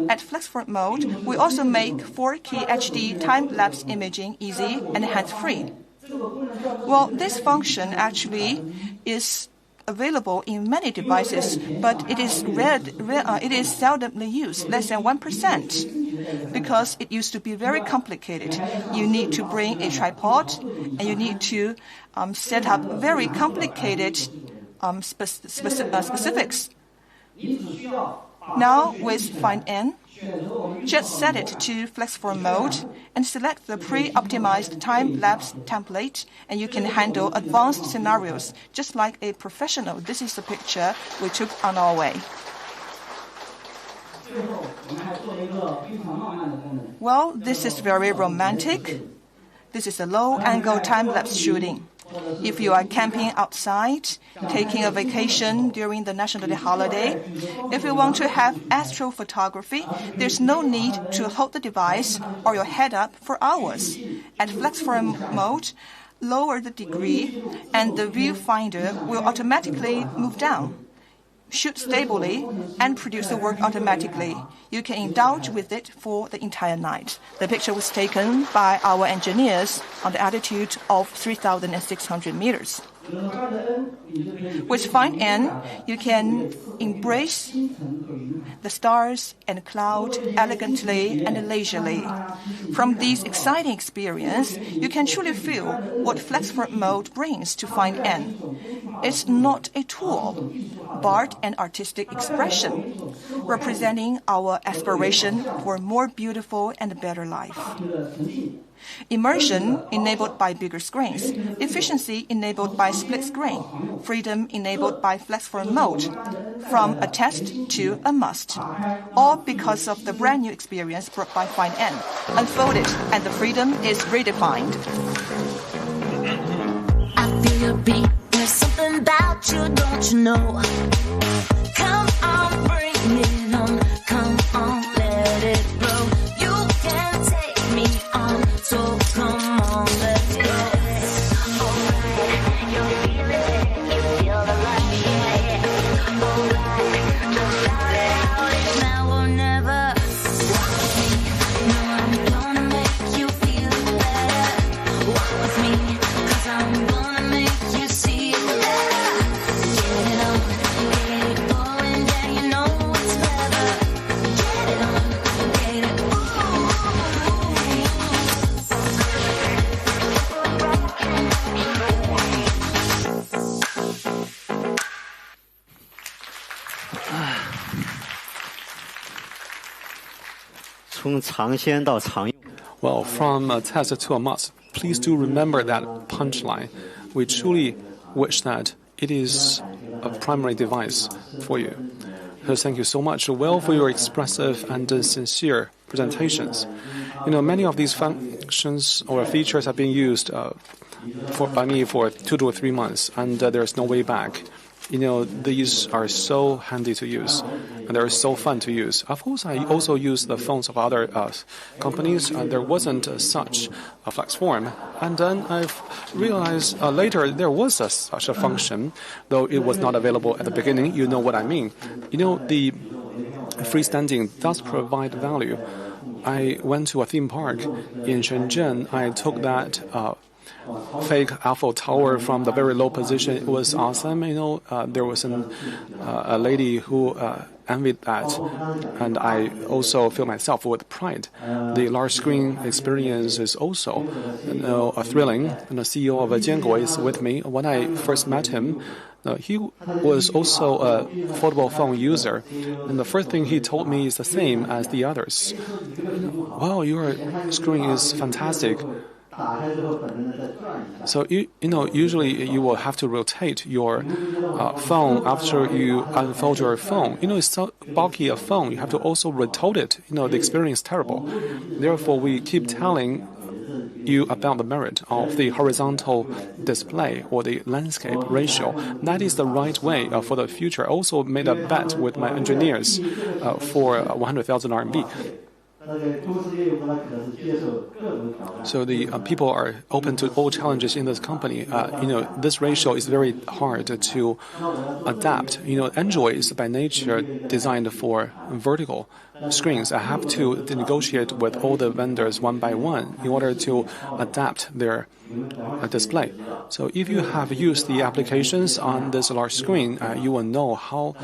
At Flex Forward Mode, we also make 4K HD time-lapse imaging easy and hands-free. Well, this function actually is available in many devices, but it is seldomly used, less than 1%, because it used to be very complicated. You need to bring a tripod, and you need to set up very complicated specifics. Now, with Find N, just set it to Flex Forward Mode and select the pre-optimized time-lapse template, and you can handle advanced scenarios just like a professional. This is the picture we took on our way. Well, this is very romantic. This is a low-angle time-lapse shooting. If you are camping outside, taking a vacation during the National Day holiday, if you want to have astrophotography, there's no need to hold the device or your head up for hours. At Flex Forward Mode, lower the degree and the viewfinder will automatically move down. Shoot stably and produce the work automatically. You can indulge with it for the entire night. The picture was taken by our engineers on the altitude of 3,600 meters. With Find N, you can embrace the stars and cloud elegantly and leisurely. From these exciting experiences, you can truly feel what Flex Forward Mode brings to Find N. It's not a tool, but an artistic expression, representing our aspiration for a more beautiful and better life. Immersion enabled by bigger screens, efficiency enabled by split screen, freedom enabled by Flex Forward Mode, from a test to a must. All because of the brand new experience brought by Find N. Unfold it, and the freedom is redefined. I feel your beat, there's something about you, don't you know? Come on, bring it on, come on, let it flow. You can take me on, so come on, let's go. Alright, you're feeling it, you feel the rush, yeah. Alright, just shout it out, it's now or never. Walk with me, no, I'm gonna make you feel better. Walk with me, 'cause I'm gonna make you see it better. Get it on, get it going, yeah, you know it's better. 从尝鲜到常用。 Well, from a test to a must, please do remember that punchline. We truly wish that it is a primary device for you. So thank you so much, Will, for your expressive and sincere presentations. Many of these functions or features have been used by me for 2 to 3 months, and there's no way back. These are so handy to use, and they're so fun to use. Of course, I also use the phones of other companies, and there wasn't such a flex form. And then I've realized later there was such a function, though it was not available at the beginning. You know what I mean. The freestanding does provide value. I went to a theme park in Shenzhen. I took that fake Eiffel Tower from the very low position. It was awesome. There was a lady who envied that, and I also feel myself with pride. The large screen experience is also thrilling. And the CEO of Jianguo is with me. When I first met him, he was also a foldable phone user, and the first thing he told me is the same as the others. Wow, your screen is fantastic. So usually you will have to rotate your phone after you unfold your phone. It's so bulky a phone. You have to also rotate it. The experience is terrible. Therefore, we keep telling you about the merit of the horizontal display or the landscape ratio. That is the right way for the future. I also made a bet with my engineers for 100,000 RMB. So the people are open to all challenges in this company. This ratio is very hard to adapt. Android is by nature designed for vertical screens. I have to negotiate with all the vendors one by one in order to adapt their display. So if you have used the applications on this large screen, you will know how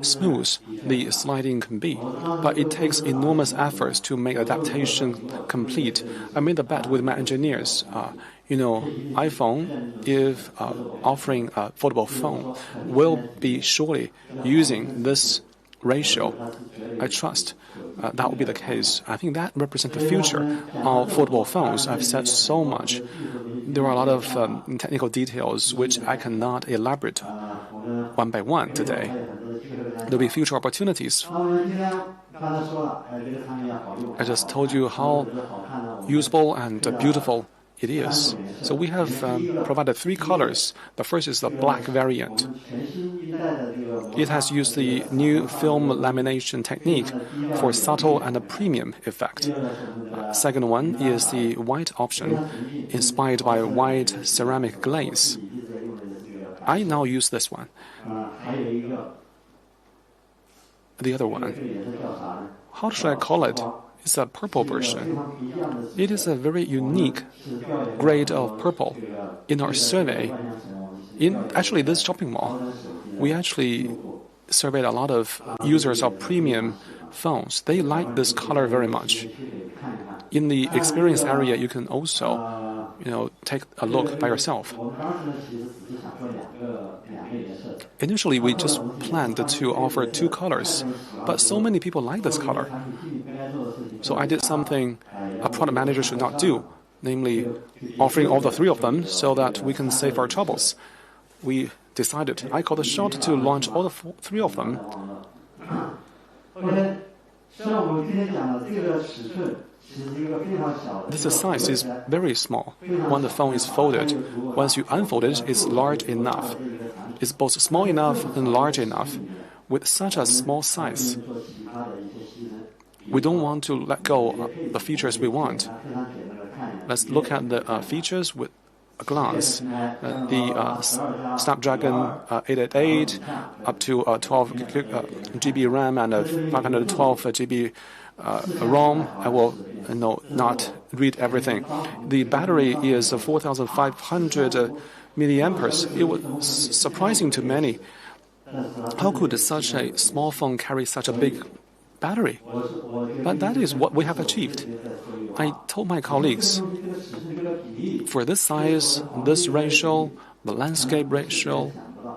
smooth the sliding can be. But it takes enormous efforts to make adaptation complete. I made a bet with my engineers. iPhone, if offering a foldable phone, will be surely using this ratio. I trust that will be the case. I think that represents the future of foldable phones. I've said so much. There are a lot of technical details which I cannot elaborate one by one today. There will be future opportunities. I just told you how usable and beautiful it is. So we have provided 3 colors. The first is the black variant. It has used the new film lamination technique for subtle and a premium effect. Second one is the white option, inspired by white ceramic glaze. I now use this one. The other one, how should I call it? It's a purple version. It is a very unique grade of purple. In our survey, in actually this shopping mall, we actually surveyed a lot of users of premium phones. They like this color very much. In the experience area, you can also, take a look by yourself. Initially, we just planned to offer 2 colors, but so many people like this color. So I did something a product manager should not do, namely offering all the 3 of them so that we can save our troubles. We decided, I called the shot to launch all the 3 of them. This size is very small. When the phone is folded, once you unfold it, it's large enough. It's both small enough and large enough. With such a small size, we don't want to let go of the features we want. Let's look at the features with a glance. The Snapdragon 888 up to 12 GB RAM and 512 GB ROM. I will not read everything. The battery is 4,500 milliamperes. It was surprising to many. How could such a small phone carry such a big battery? But that is what we have achieved. I told my colleagues, for this size, this ratio, the landscape ratio,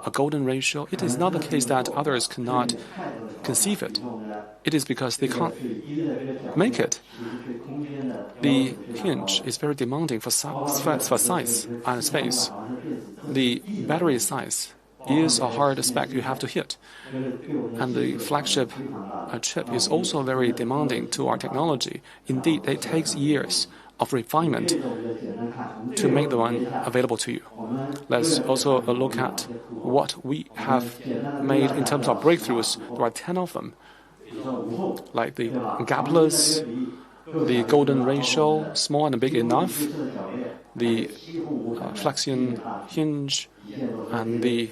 a golden ratio, it is not the case that others cannot conceive it. it is because they can't make it. The hinge is very demanding for size and space. The battery size is a hard spec you have to hit. And the flagship chip is also very demanding to our technology. Indeed, it takes years of refinement to make the one available to you. Let's also look at what we have made in terms of breakthroughs. There are 10 of them, like the gapless, the golden ratio, small and big enough, the flexion hinge, and the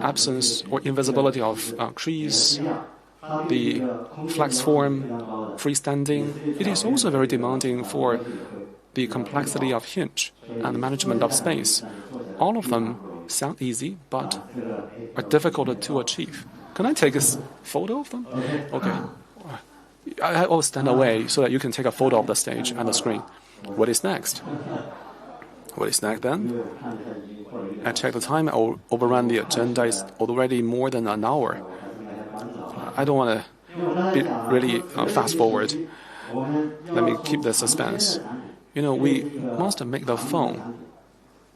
absence or invisibility of crease, the flex form, freestanding. It is also very demanding for the complexity of hinge and the management of space. All of them sound easy, but are difficult to achieve. Can I take a photo of them? Okay. I will stand away so that you can take a photo of the stage and the screen. What is next? What is next then? I checked the time. I overran the agenda. It's already more than an hour. I don't want to be really fast forward. Let me keep the suspense. We must make the phone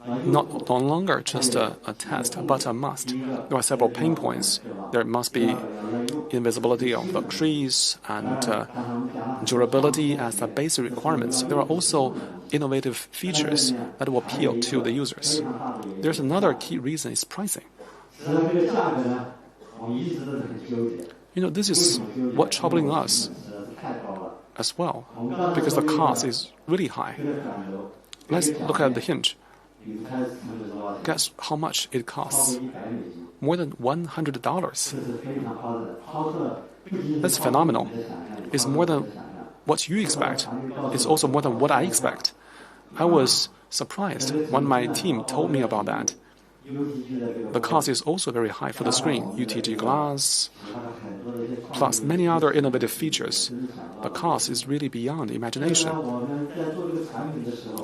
no longer just a test, but a must. There are several pain points. There must be invisibility of the crease and durability as the basic requirements. There are also innovative features that will appeal to the users. There's another key reason is pricing. This is what's troubling us as well, because the cost is really high. Let's look at the hinge. Guess how much it costs? More than $100. That's phenomenal. It's more than what you expect. It's also more than what I expect. I was surprised when my team told me about that. The cost is also very high for the screen, UTG glass, plus many other innovative features. The cost is really beyond imagination.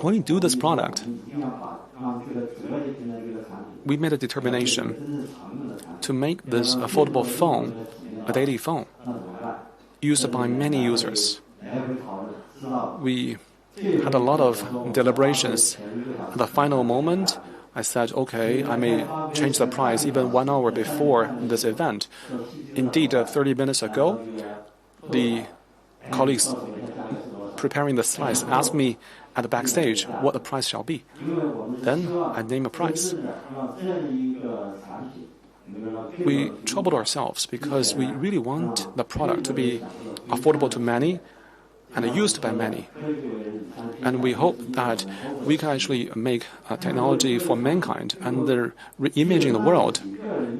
When we do this product, we made a determination to make this affordable phone a daily phone, used by many users. We had a lot of deliberations. At the final moment, I said, okay, I may change the price even 1 hour before this event. Indeed, 30 minutes ago, the colleagues preparing the slides asked me at the backstage what the price shall be. Then I named a price. We troubled ourselves because we really want the product to be affordable to many and used by many. And we hope that we can actually make technology for mankind and the re-imaging the world.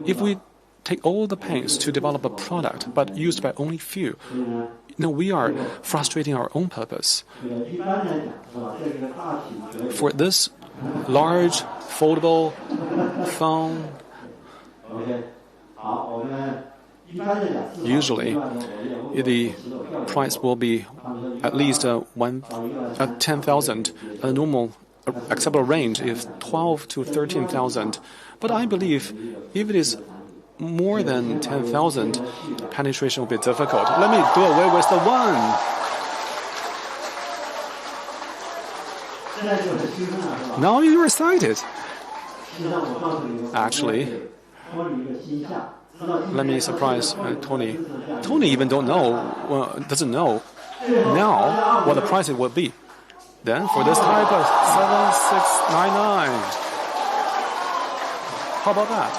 If we take all the pains to develop a product but used by only few, we are frustrating our own purpose. For this large, foldable phone, usually the price will be at least 10,000. A normal acceptable range is 12 to 13,000. But I believe if it is more than 10,000, penetration will be difficult. Let me do away with the one. Now you're excited. Actually, let me surprise Tony. Tony even doesn't know now what the price it will be. Then for this type of 7699. How about that?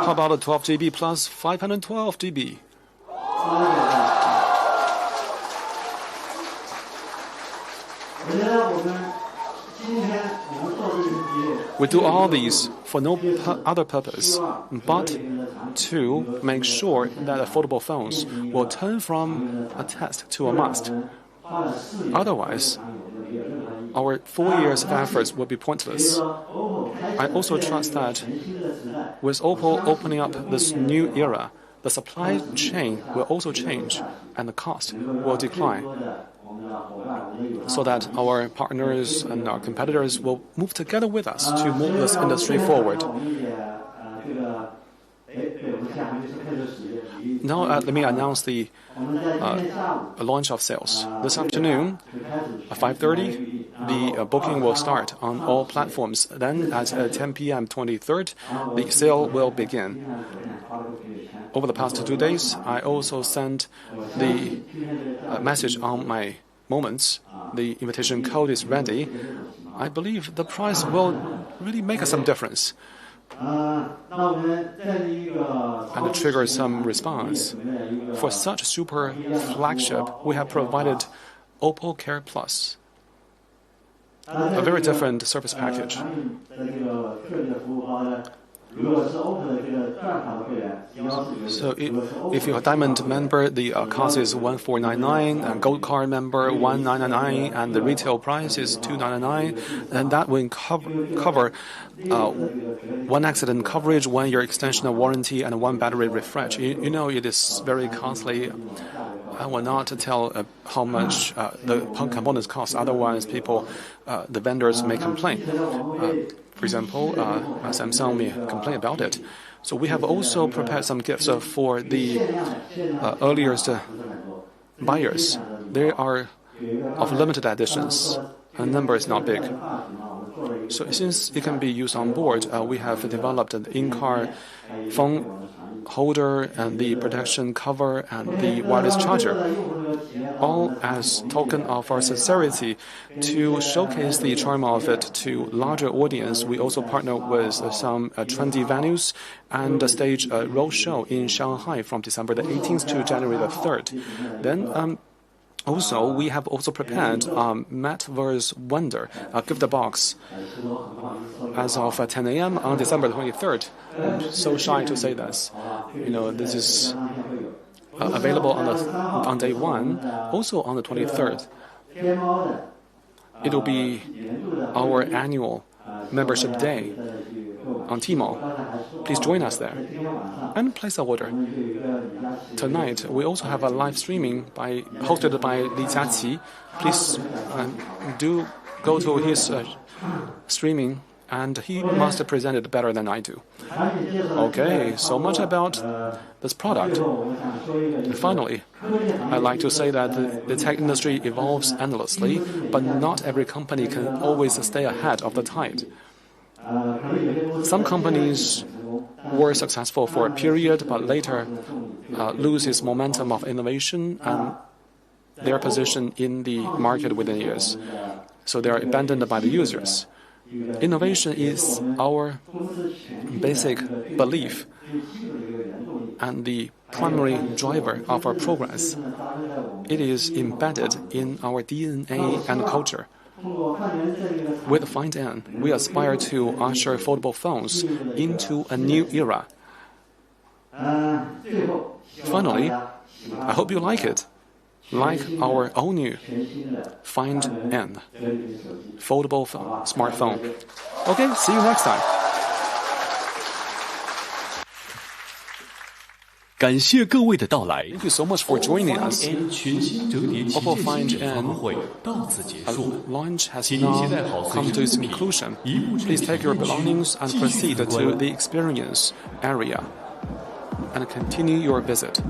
How about a 12 GB plus 512 GB? We do all these for no other purpose, but to make sure that affordable phones will turn from a test to a must. Otherwise, our 4 years of efforts will be pointless. I also trust that with Opel opening up this new era, the supply chain will also change and the cost will decline. so that our partners and our competitors will move together with us to move this industry forward. Now, let me announce the launch of sales. This afternoon, at 5:30, the booking will start on all platforms. Then, at 10 p.m. 23rd, the sale will begin. Over the past 2 days, I also sent the message on my moments. The invitation code is ready. I believe the price will really make some difference and trigger some response. For such super flagship, we have provided Opel Care Plus, a very different service package. So if you're a diamond member, the cost is 1,499, and gold card member 1,999, and the retail price is 299, and that will cover one accident coverage, 1 year extension of warranty, and 1 battery refresh. You know it is very costly. I will not tell how much the components cost. Otherwise, the vendors may complain. For example, Samsung may complain about it. So we have also prepared some gifts for the earliest buyers. They are of limited editions, and the number is not big. So since it can be used on board, we have developed an in-car phone holder and the protection cover and the wireless charger, all as token of our sincerity to showcase the charm of it to larger audience. We also partner with some trendy venues and stage a road show in Shanghai from December the 18th to January the 3rd. Then also, we have also prepared Metaverse Wonder, a gift box, as of 10 a.m. on December 23rd. I'm so shy to say this. This is available on day 1, also on the 23rd. It will be our annual membership day on Tmall. Please join us there and place an order. Tonight, we also have a live streaming hosted by Li Jiaqi. Please do go to his streaming, and he must present it better than I do. Okay, so much about this product. And finally, I'd like to say that the tech industry evolves endlessly, but not every company can always stay ahead of the tide. Some companies were successful for a period, but later lose its momentum of innovation and their position in the market within years. So they are abandoned by the users. Innovation is our basic belief and the primary driver of our progress. It is embedded in our DNA and culture. With Find N, we aspire to usher foldable phones into a new era. Finally, I hope you like it. Like our all-new Find N foldable smartphone. Okay, see you next time. 感谢各位的到来。 Thank you so much for joining us. N 全新折叠旗 Oppo 舰 Find 机发布 N 会到此结束。 launch has 请您 now 携带好随 come 身 to its 物品， conclusion. 一步正 Please 经 take your 地 belongings and 继续 proceed 参 to 观 the experience area and continue your visit.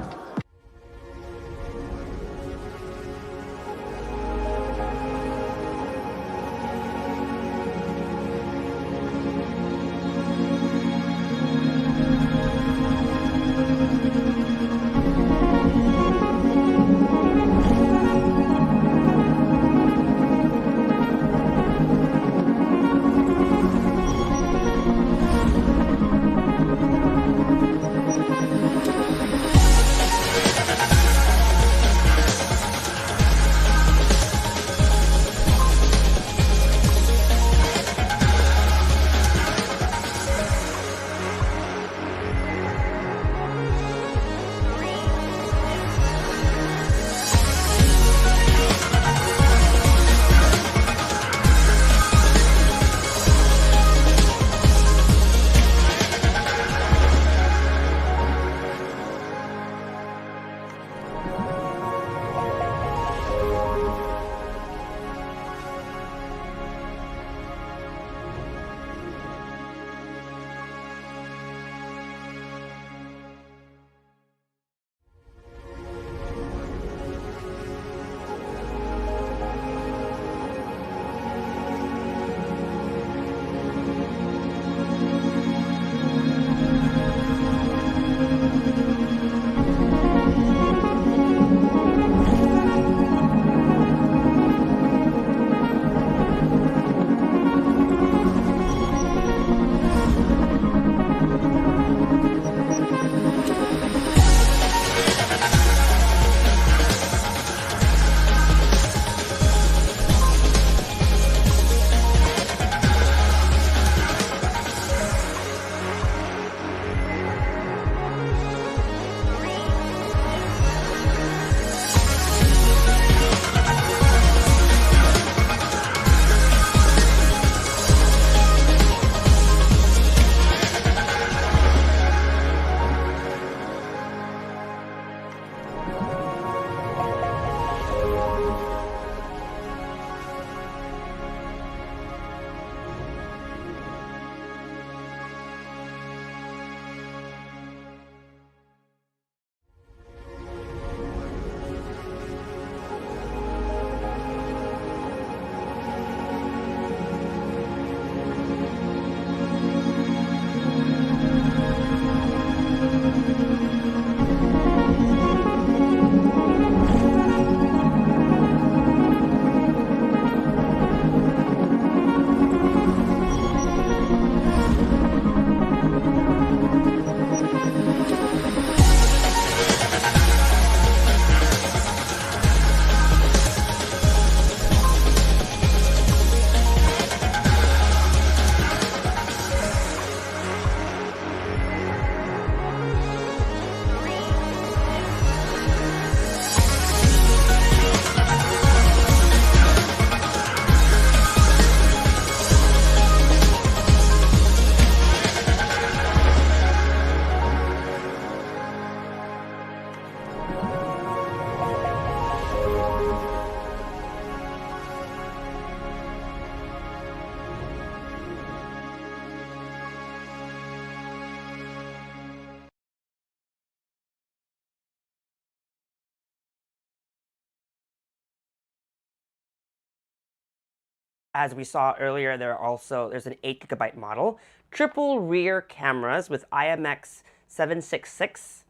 As we saw earlier, there's an 8GB model. Triple rear cameras with IMX766,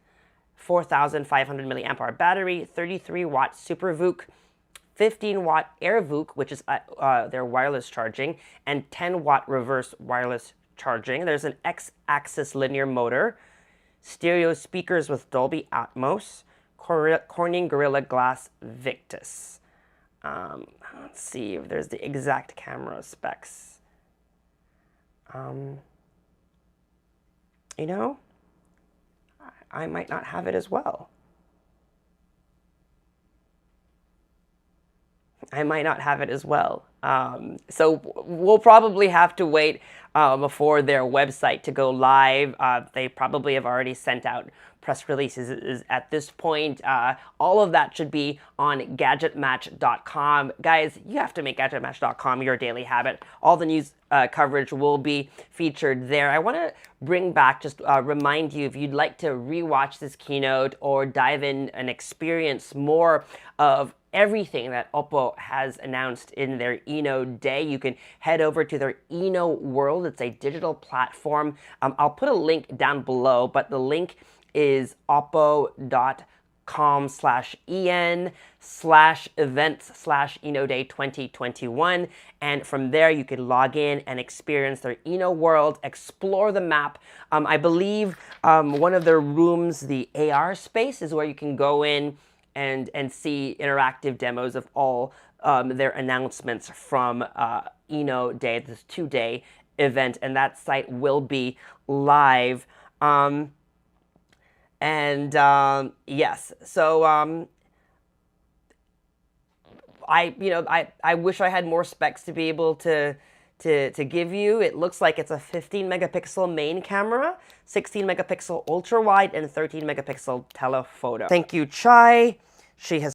4,500 milliamp hour battery, 33-watt Super VOOC, 15-watt Air VOOC, which is their wireless charging, and 10-watt reverse wireless charging. There's an X-axis linear motor, stereo speakers with Dolby Atmos, Corning Gorilla Glass Victus. Let's see if there's the exact camera specs. You know, I might not have it as well. I might not have it as well. So we'll probably have to wait for their website to go live. They probably have already sent out press releases at this point. All of that should be on gadgetmatch.com. Guys, you have to make gadgetmatch.com your daily habit. All the news coverage will be featured there. I want to bring back, just remind you, if you'd like to rewatch this keynote or dive in and experience more of everything that Oppo has announced in their Inno Day, you can head over to their Inno World. It's a digital platform. I'll put a link down below, but the link is oppo.com/en/events/Inno Day 2021. And from there, you can log in and experience their Inno World, explore the map. I believe one of their rooms, the AR space, is where you can go in and see interactive demos of all their announcements from Inno Day, this 2-day event, and that site will be live. Yes, so I wish I had more specs to be able to give you. It looks like it's a 15 megapixel main camera, 16 megapixel ultra wide, and 13 megapixel telephoto. Thank you, Chai. She has